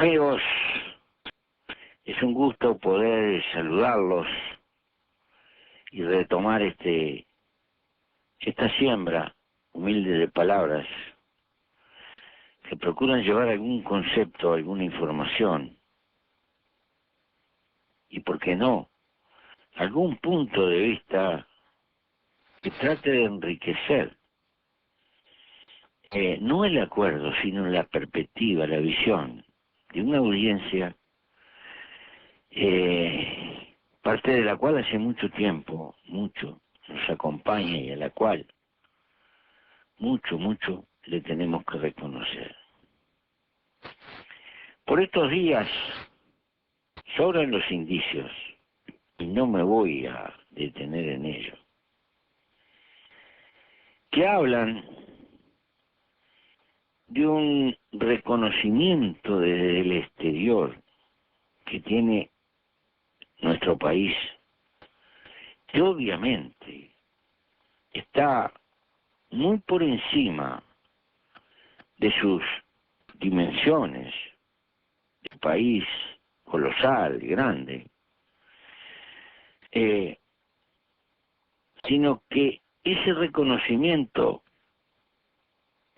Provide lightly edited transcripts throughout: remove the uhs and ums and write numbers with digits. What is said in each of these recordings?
Amigos, es un gusto poder saludarlos y retomar esta siembra humilde de palabras que procuran llevar algún concepto, alguna información y, por qué no, algún punto de vista que trate de enriquecer no el acuerdo, sino la perspectiva, la visión de una audiencia parte de la cual hace mucho tiempo, nos acompaña y a la cual mucho le tenemos que reconocer. Por estos días sobran los indicios y no me voy a detener en ello, que hablan de un reconocimiento desde el exterior que tiene nuestro país, que obviamente está muy por encima de sus dimensiones, de país colosal, grande, sino que ese reconocimiento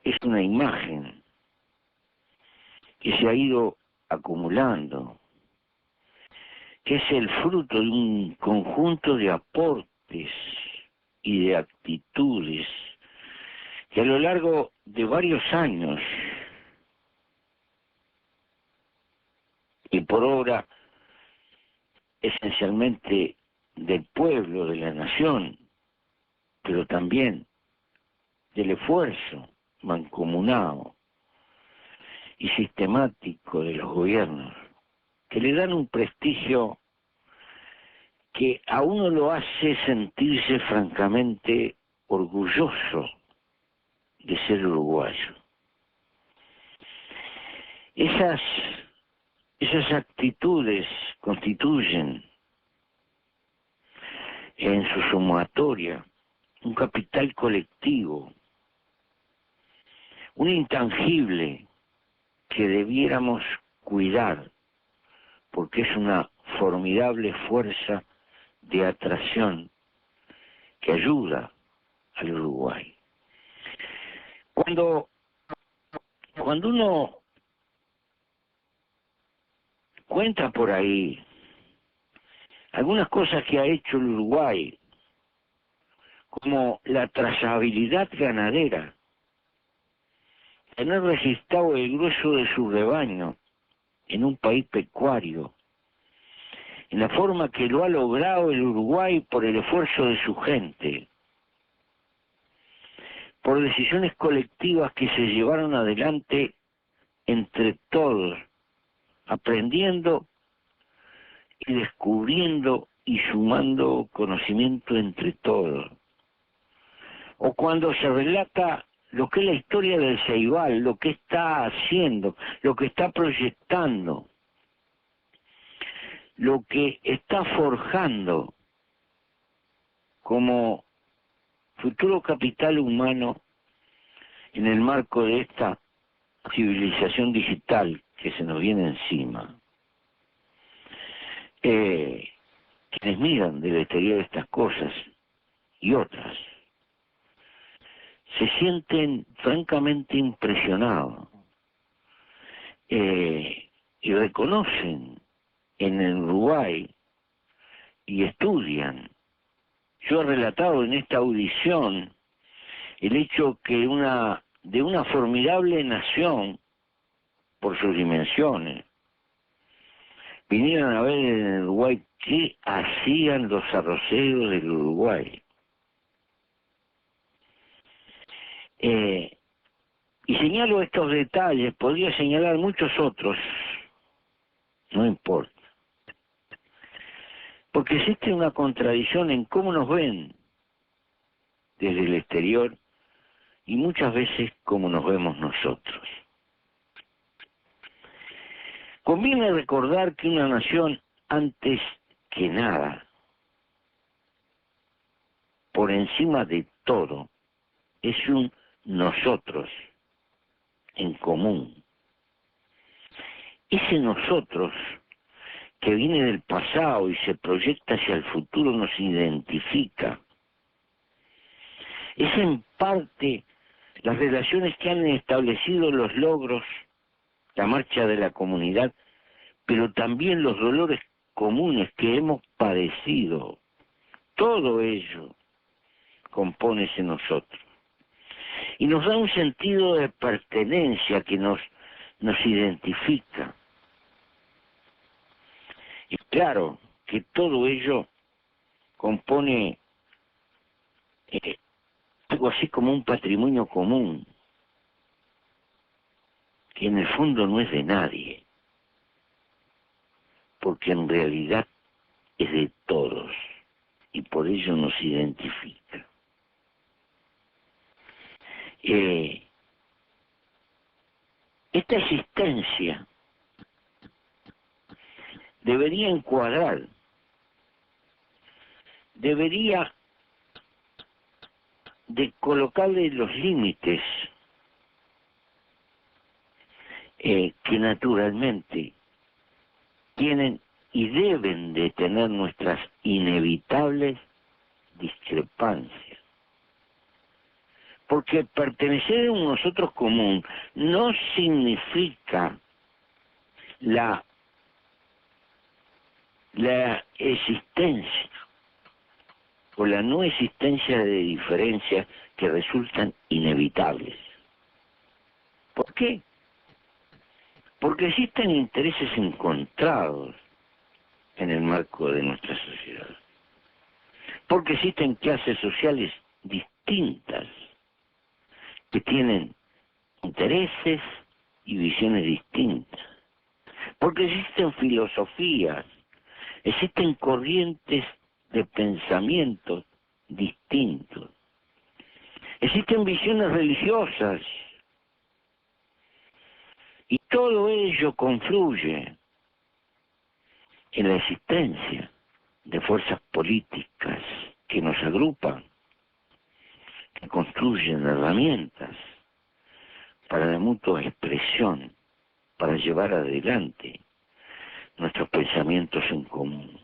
es una imagen que se ha ido acumulando, que es el fruto de un conjunto de aportes y de actitudes que a lo largo de varios años y por obra esencialmente del pueblo, de la nación, pero también del esfuerzo mancomunado y sistemático de los gobiernos, que le dan un prestigio que a uno lo hace sentirse francamente orgulloso de ser uruguayo. Esas actitudes constituyen en su sumatoria un capital colectivo, un intangible que debiéramos cuidar, porque es una formidable fuerza de atracción que ayuda al Uruguay. Cuando uno cuenta por ahí algunas cosas que ha hecho el Uruguay, como la trazabilidad ganadera, tener registrado el grueso de su rebaño en un país pecuario, en la forma que lo ha logrado el Uruguay por el esfuerzo de su gente, por decisiones colectivas que se llevaron adelante entre todos, aprendiendo y descubriendo y sumando conocimiento entre todos. O cuando se relata lo que es la historia del Ceibal, lo que está haciendo, lo que está proyectando, lo que está forjando como futuro capital humano en el marco de esta civilización digital que se nos viene encima. Quienes miran del exterior estas cosas y otras se sienten francamente impresionados y reconocen en el Uruguay y estudian. Yo he relatado en esta audición el hecho que de una formidable nación, por sus dimensiones, vinieron a ver en el Uruguay qué hacían los arroceros del Uruguay. Y señalo estos detalles, podría señalar muchos otros, no importa. Porque existe una contradicción en cómo nos ven desde el exterior y muchas veces cómo nos vemos nosotros. Conviene recordar que una nación, antes que nada, por encima de todo, es un nosotros en común. ese nosotros que viene del pasado y se proyecta hacia el futuro nos identifica. Es en parte las relaciones que han establecido los logros, la marcha de la comunidad, pero también los dolores comunes que hemos padecido. Todo ello compone ese nosotros. Y nos da un sentido de pertenencia que nos identifica. Y claro que todo ello compone algo así como un patrimonio común, que en el fondo no es de nadie, porque en realidad es de todos, y por ello nos identifica. Esta existencia debería encuadrar, debería de colocarle los límites que naturalmente tienen y deben de tener nuestras inevitables discrepancias. Porque pertenecer a un nosotros común no significa la existencia o la no existencia de diferencias que resultan inevitables. ¿Por qué? Porque existen intereses encontrados en el marco de nuestra sociedad. Porque existen clases sociales distintas que tienen intereses y visiones distintas. Porque existen filosofías, existen corrientes de pensamientos distintos. Existen visiones religiosas. Y todo ello confluye en la existencia de fuerzas políticas que nos agrupan, que construyen herramientas para la mutua expresión, para llevar adelante nuestros pensamientos en común.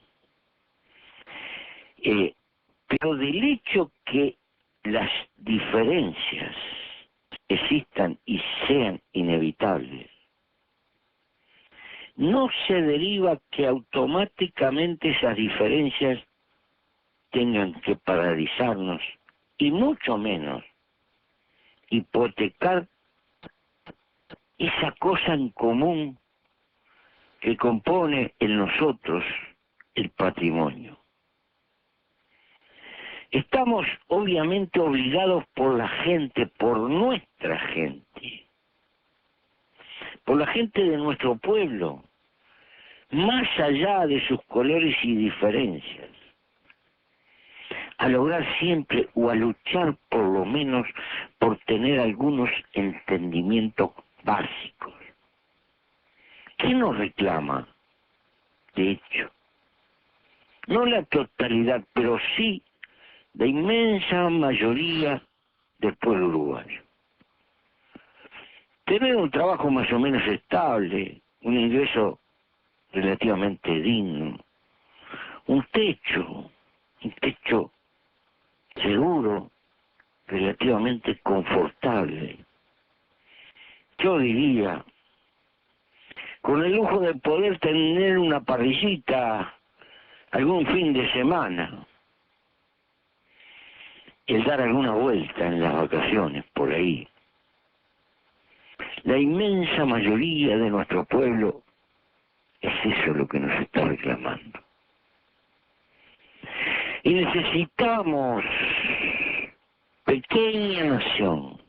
Pero del hecho que las diferencias existan y sean inevitables, no se deriva que automáticamente esas diferencias tengan que paralizarnos y mucho menos hipotecar esa cosa en común que compone en nosotros el patrimonio. Estamos obviamente obligados por la gente, por nuestra gente, por la gente de nuestro pueblo, más allá de sus colores y diferencias, a lograr siempre o a luchar por lo menos por tener algunos entendimientos básicos. ¿Qué nos reclama? De hecho, no la totalidad, pero sí la inmensa mayoría del pueblo uruguayo. Tener un trabajo más o menos estable, un ingreso relativamente digno, un techo seguro, relativamente confortable. Yo diría, con el lujo de poder tener una parrillita algún fin de semana, el dar alguna vuelta en las vacaciones por ahí. La inmensa mayoría de nuestro pueblo es eso lo que nos está reclamando. Y necesitamos, pequeña nación,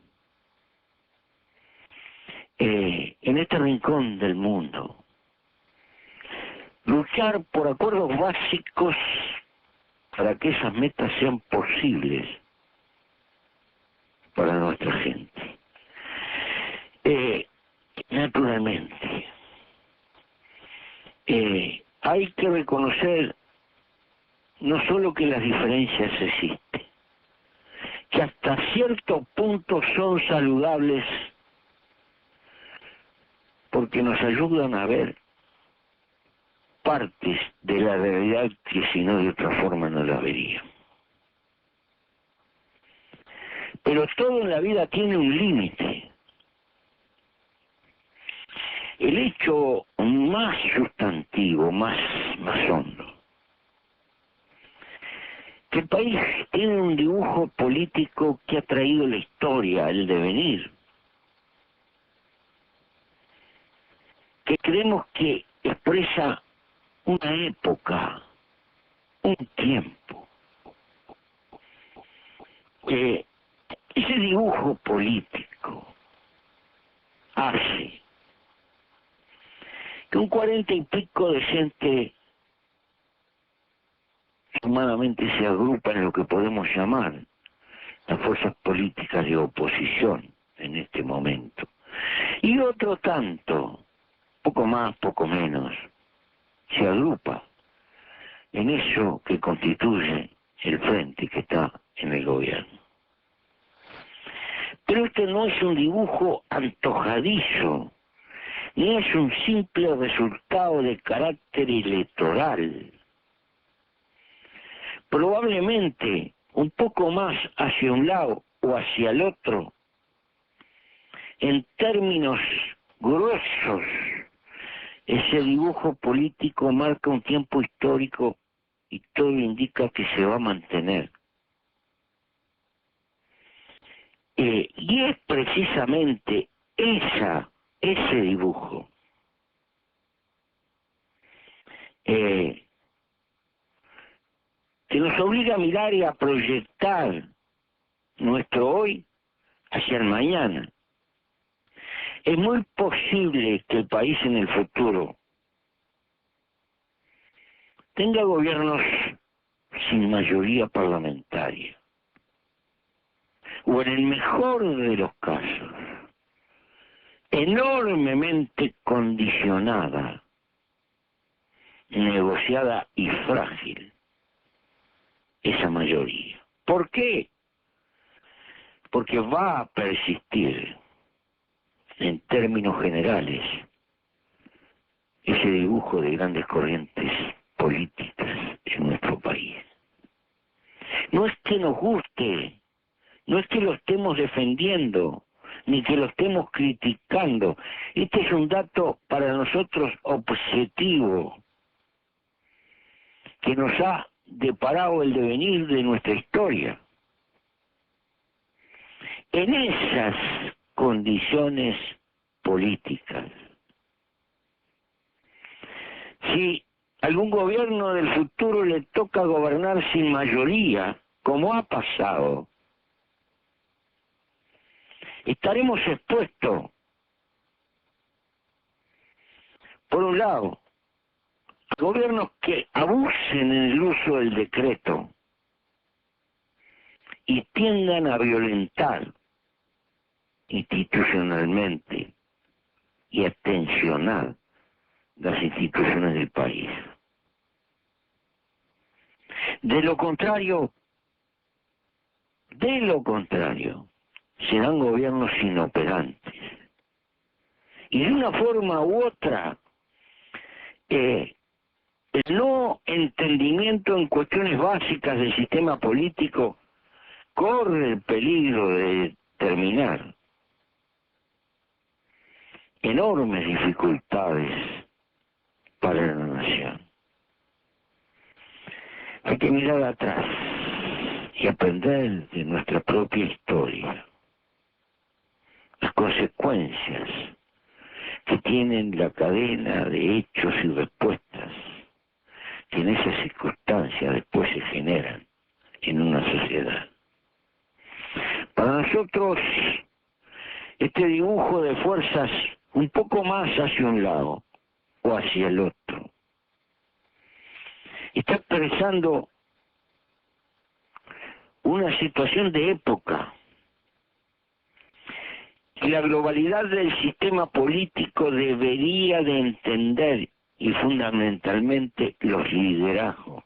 en este rincón del mundo, luchar por acuerdos básicos para que esas metas sean posibles para nuestra gente. Naturalmente, hay que reconocer no solo que las diferencias existen, que hasta cierto punto son saludables, porque porque nos ayudan a ver partes de la realidad que si no de otra forma no la vería. Pero todo en la vida tiene un límite. El hecho más sustantivo, más hondo, que el país tiene un dibujo político que ha traído la historia, el devenir, que creemos que expresa una época, un tiempo. Ese dibujo político hace que un 40 y pico de gente humanamente se agrupa en lo que podemos llamar las fuerzas políticas de oposición en este momento. Y otro tanto, poco más, poco menos, se agrupa en eso que constituye el frente que está en el gobierno. Pero este no es un dibujo antojadizo, ni es un simple resultado de carácter electoral. Probablemente un poco más hacia un lado o hacia el otro, en términos gruesos, ese dibujo político marca un tiempo histórico y todo indica que se va a mantener. Y es precisamente ese dibujo que nos obliga a mirar y a proyectar nuestro hoy hacia el mañana. Es muy posible que el país en el futuro tenga gobiernos sin mayoría parlamentaria, o en el mejor de los casos, enormemente condicionada, negociada y frágil esa mayoría. ¿Por qué? Porque va a persistir, en términos generales, ese dibujo de grandes corrientes políticas en nuestro país. No es que nos guste, no es que lo estemos defendiendo, ni que lo estemos criticando. Este es un dato para nosotros objetivo, que nos ha deparado el devenir de nuestra historia. En esas condiciones políticas, si algún gobierno del futuro le toca gobernar sin mayoría, como ha pasado, estaremos expuestos, por un lado, a gobiernos que abusen en el uso del decreto y tiendan a violentar institucionalmente y a tensionar las instituciones del país. De lo contrario, serán gobiernos inoperantes. Y de una forma u otra, el no entendimiento en cuestiones básicas del sistema político corre el peligro de terminar enormes dificultades para la nación. Hay que mirar atrás y aprender de nuestra propia historia las consecuencias que tienen la cadena de hechos y respuestas que en esas circunstancias después se generan en una sociedad. Para nosotros, este dibujo de fuerzas un poco más hacia un lado o hacia el otro está expresando una situación de época que la globalidad del sistema político debería de entender, y fundamentalmente los liderazgos,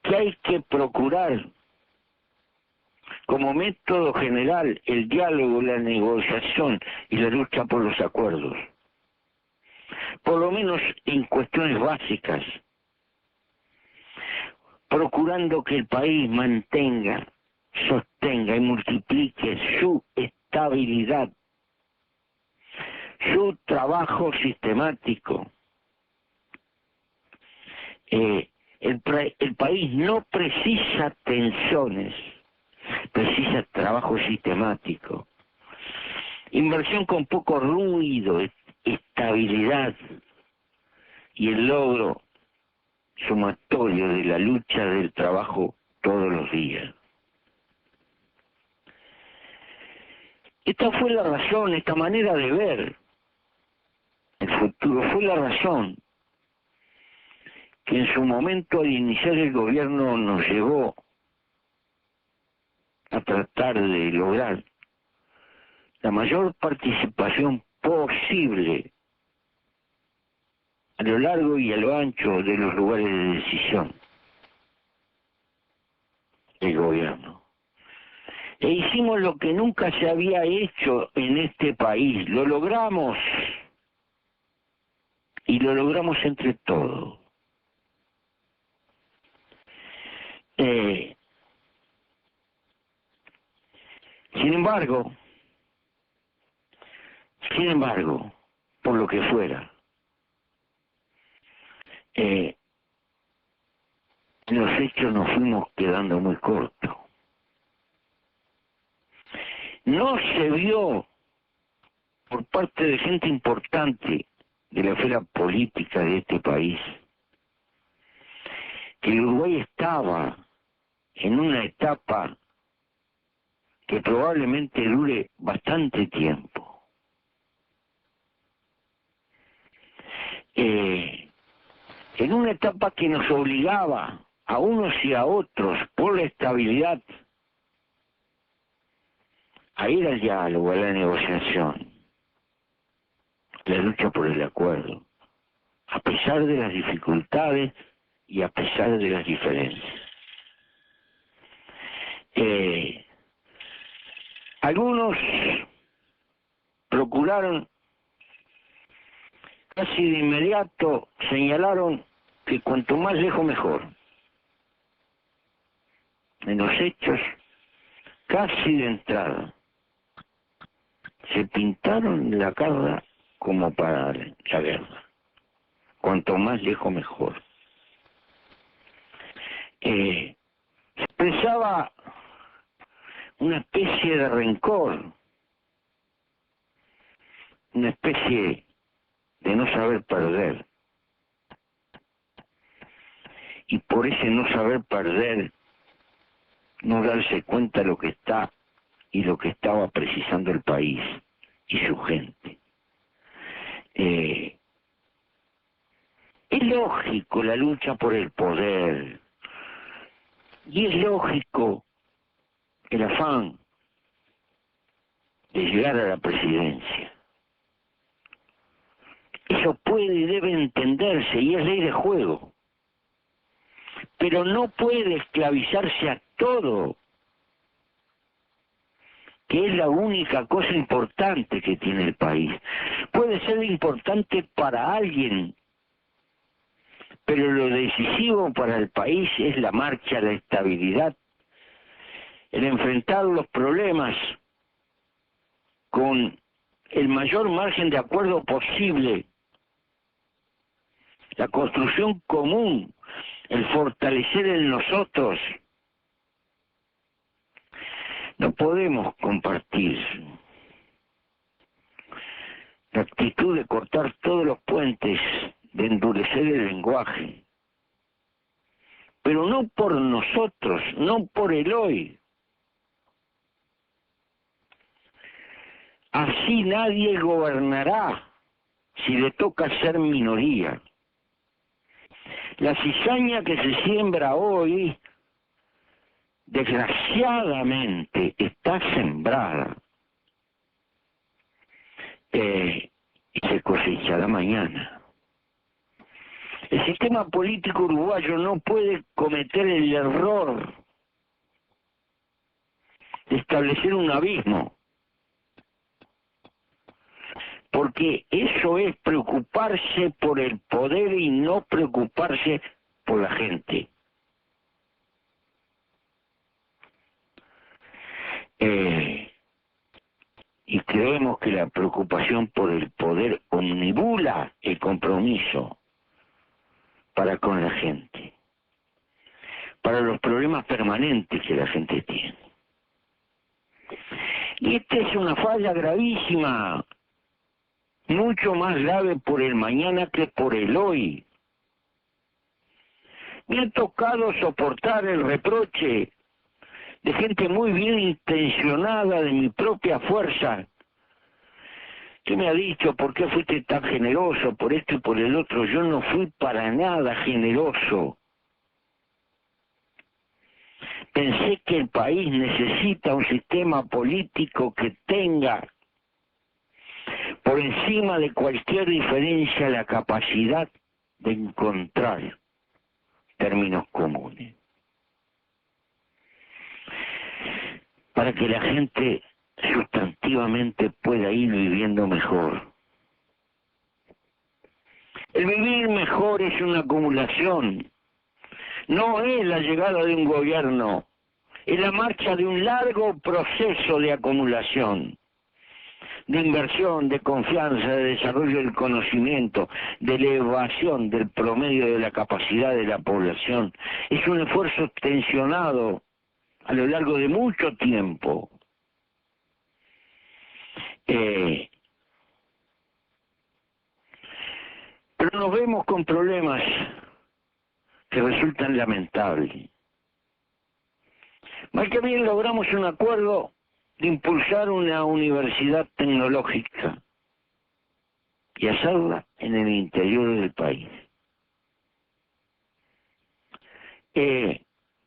que hay que procurar como método general el diálogo, la negociación y la lucha por los acuerdos, por lo menos en cuestiones básicas, procurando que el país mantenga, sostenga y multiplique su estabilidad, su trabajo sistemático. El país no precisa tensiones, precisa trabajo sistemático, inversión con poco ruido, estabilidad y el logro sumatorio de la lucha del trabajo todos los días. Esta fue la razón, esta manera de ver el futuro, fue la razón que en su momento al iniciar el gobierno nos llevó a tratar de lograr la mayor participación posible a lo largo y a lo ancho de los lugares de decisión del gobierno. E hicimos lo que nunca se había hecho en este país, lo logramos, y lo logramos entre todos. Sin embargo, por lo que fuera, en los hechos nos fuimos quedando muy cortos. No se vio por parte de gente importante de la esfera política de este país que el Uruguay estaba en una etapa que probablemente dure bastante tiempo. En una etapa que nos obligaba a unos y a otros por la estabilidad a ir al diálogo, a la negociación, la lucha por el acuerdo, a pesar de las dificultades y a pesar de las diferencias. Algunos procuraron, casi de inmediato señalaron que cuanto más lejos mejor. En los hechos, casi de entrada, se pintaron la cara como para la guerra. Cuanto más lejos mejor. Se expresaba una especie de rencor, una especie de no saber perder. Y por ese no saber perder, no darse cuenta de lo que está y lo que estaba precisando el país y su gente. Es lógico la lucha por el poder, y es lógico el afán de llegar a la presidencia. Eso puede y debe entenderse, y es ley de juego. Pero no puede esclavizarse a todo, que es la única cosa importante que tiene el país. Puede ser importante para alguien, pero lo decisivo para el país es la marcha, la estabilidad, el enfrentar los problemas con el mayor margen de acuerdo posible, la construcción común, el fortalecer en nosotros. No podemos compartir la actitud de cortar todos los puentes, de endurecer el lenguaje, pero no por nosotros, no por el hoy. Así nadie gobernará si le toca ser minoría. La cizaña que se siembra hoy, desgraciadamente, está sembrada y se cosechará mañana. El sistema político uruguayo no puede cometer el error de establecer un abismo, porque eso es preocuparse por el poder y no preocuparse por la gente. Y creemos que la preocupación por el poder omnibula el compromiso para con la gente, para los problemas permanentes que la gente tiene. Y esta es una falla gravísima, mucho más grave por el mañana que por el hoy. Me ha tocado soportar el reproche de gente muy bien intencionada de mi propia fuerza, que me ha dicho, ¿por qué fuiste tan generoso por esto y por el otro? Yo no fui para nada generoso. Pensé que el país necesita un sistema político que tenga por encima de cualquier diferencia la capacidad de encontrar términos comunes, para que la gente sustantivamente pueda ir viviendo mejor. El vivir mejor es una acumulación, no es la llegada de un gobierno, es la marcha de un largo proceso de acumulación, de inversión, de confianza, de desarrollo del conocimiento, de elevación del promedio de la capacidad de la población. Es un esfuerzo tensionado a lo largo de mucho tiempo. Pero nos vemos con problemas que resultan lamentables. Mal que bien logramos un acuerdo de impulsar una universidad tecnológica y hacerla en el interior del país.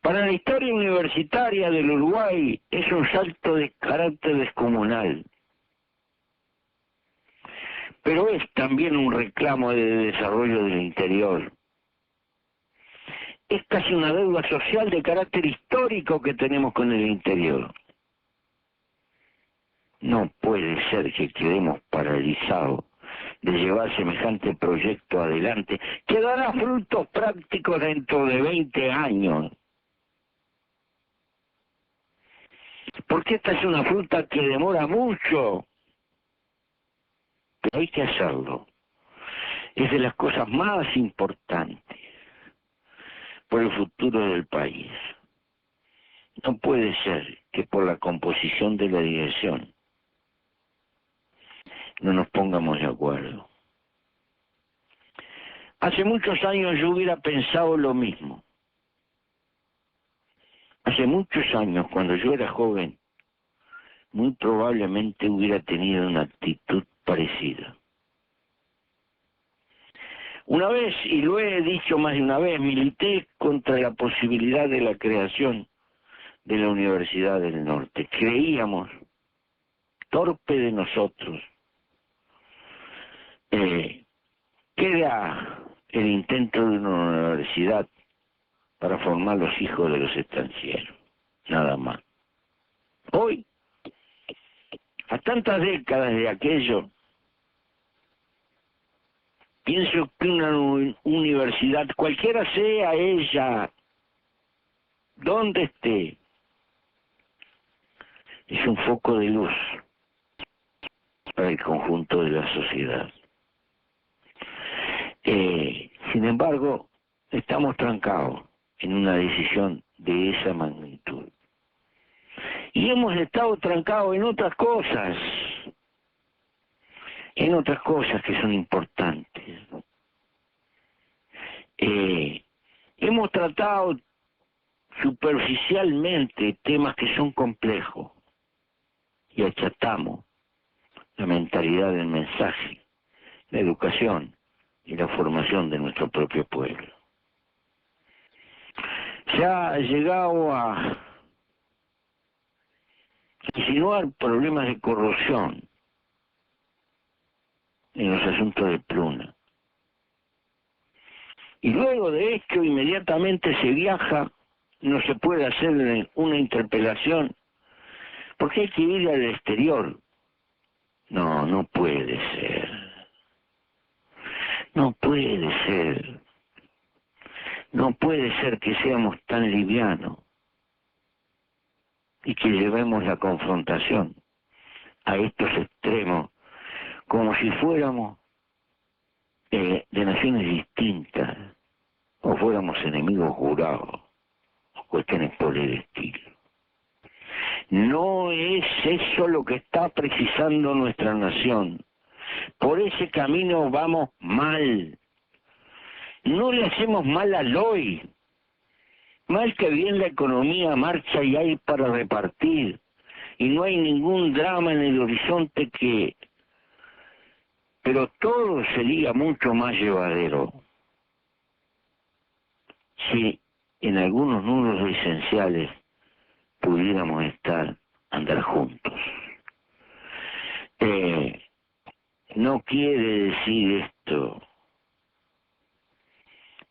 Para la historia universitaria del Uruguay es un salto de carácter descomunal, pero es también un reclamo de desarrollo del interior. Es casi una deuda social de carácter histórico que tenemos con el interior. No puede ser que quedemos paralizados de llevar semejante proyecto adelante, que dará frutos prácticos dentro de 20 años. Porque esta es una fruta que demora mucho, pero hay que hacerlo. Es de las cosas más importantes por el futuro del país. No puede ser que por la composición de la dirección no nos pongamos de acuerdo. Hace muchos años yo hubiera pensado lo mismo. Hace muchos años, cuando yo era joven, muy probablemente hubiera tenido una actitud parecida. Una vez, y lo he dicho más de una vez, milité contra la posibilidad de la creación de la Universidad del Norte. Creíamos, torpe de nosotros, que era el intento de una universidad para formar los hijos de los estancieros, nada más. Hoy, a tantas décadas de aquello, pienso que una universidad, cualquiera sea ella, donde esté, es un foco de luz para el conjunto de la sociedad. Sin embargo, estamos trancados en una decisión de esa magnitud. Y hemos estado trancados en otras cosas que son importantes. Hemos tratado superficialmente temas que son complejos y achatamos la mentalidad del mensaje, la educación y la formación de nuestro propio pueblo. Se ha llegado a insinuar problemas de corrupción en los asuntos de Pruna. Y luego de esto inmediatamente se viaja, no se puede hacer una interpelación porque hay que ir al exterior. No, no puede ser. No puede ser. No puede ser que seamos tan livianos y que llevemos la confrontación a estos extremos como si fuéramos de naciones distintas o fuéramos enemigos jurados o cuestiones por el estilo. No es eso lo que está precisando nuestra nación. Por ese camino vamos mal. No le hacemos mal al hoy. Mal que bien la economía marcha y hay para repartir. Y no hay ningún drama en el horizonte que... Pero todo sería mucho más llevadero si en algunos nudos esenciales pudiéramos andar juntos. No quiere decir esto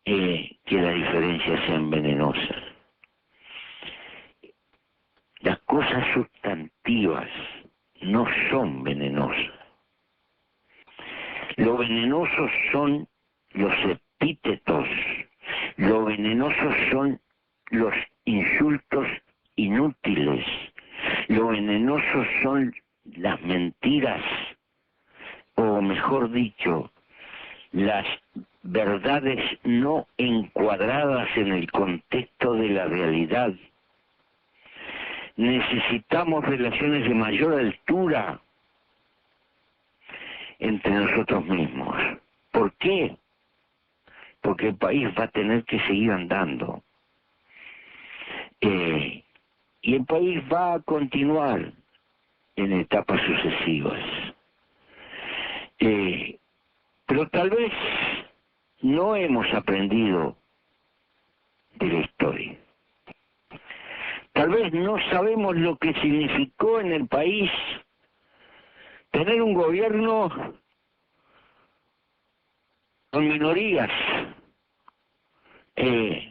que las diferencias sean venenosas. Las cosas sustantivas no son venenosas. Lo venenosos son los epítetos, lo venenosos son los insultos inútiles, lo venenosos son las mentiras, o mejor dicho, las verdades no encuadradas en el contexto de la realidad. Necesitamos relaciones de mayor altura entre nosotros mismos. ¿Por qué? Porque el país va a tener que seguir andando. Y el país va a continuar en etapas sucesivas. Pero tal vez no hemos aprendido de la historia. Tal vez no sabemos lo que significó en el país tener un gobierno con minorías,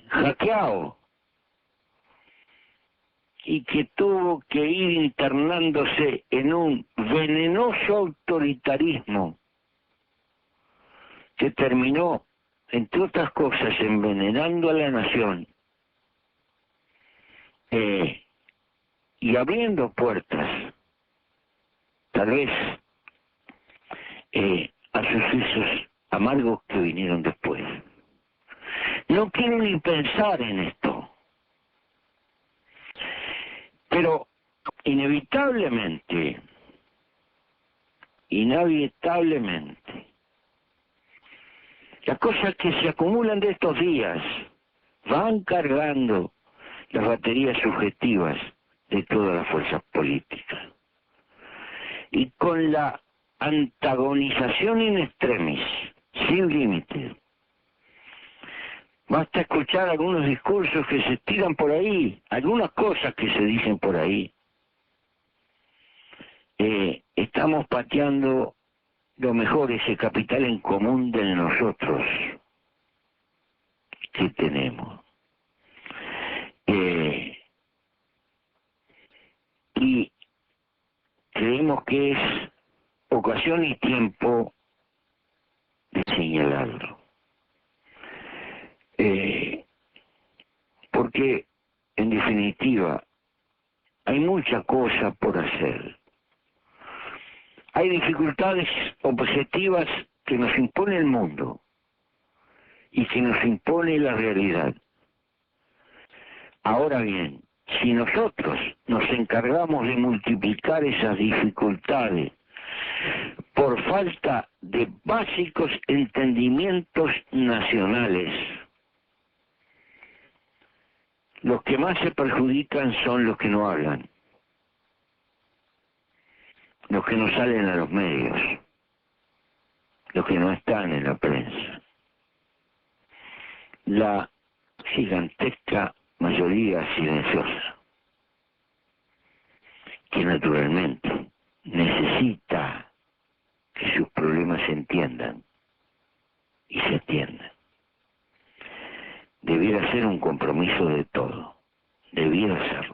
hackeado, y que tuvo que ir internándose en un venenoso autoritarismo que terminó, entre otras cosas, envenenando a la nación y abriendo puertas, tal vez, a sucesos amargos que vinieron después. No quiero ni pensar en esto, pero inevitablemente, las cosas que se acumulan de estos días van cargando las baterías subjetivas de todas las fuerzas políticas. Y con la antagonización in extremis, sin límites, basta escuchar algunos discursos que se tiran por ahí, algunas cosas que se dicen por ahí. Estamos pateando lo mejor, ese capital en común de nosotros que tenemos. Y creemos que es ocasión y tiempo de señalarlo. Porque, en definitiva, hay mucha cosa por hacer. Hay dificultades objetivas que nos impone el mundo y que nos impone la realidad. Ahora bien, si nosotros nos encargamos de multiplicar esas dificultades por falta de básicos entendimientos nacionales, los que más se perjudican son los que no hablan, los que no salen a los medios, los que no están en la prensa. La gigantesca mayoría silenciosa, que naturalmente necesita que sus problemas se entiendan y se atiendan. Debiera ser un compromiso de todo, debiera serlo.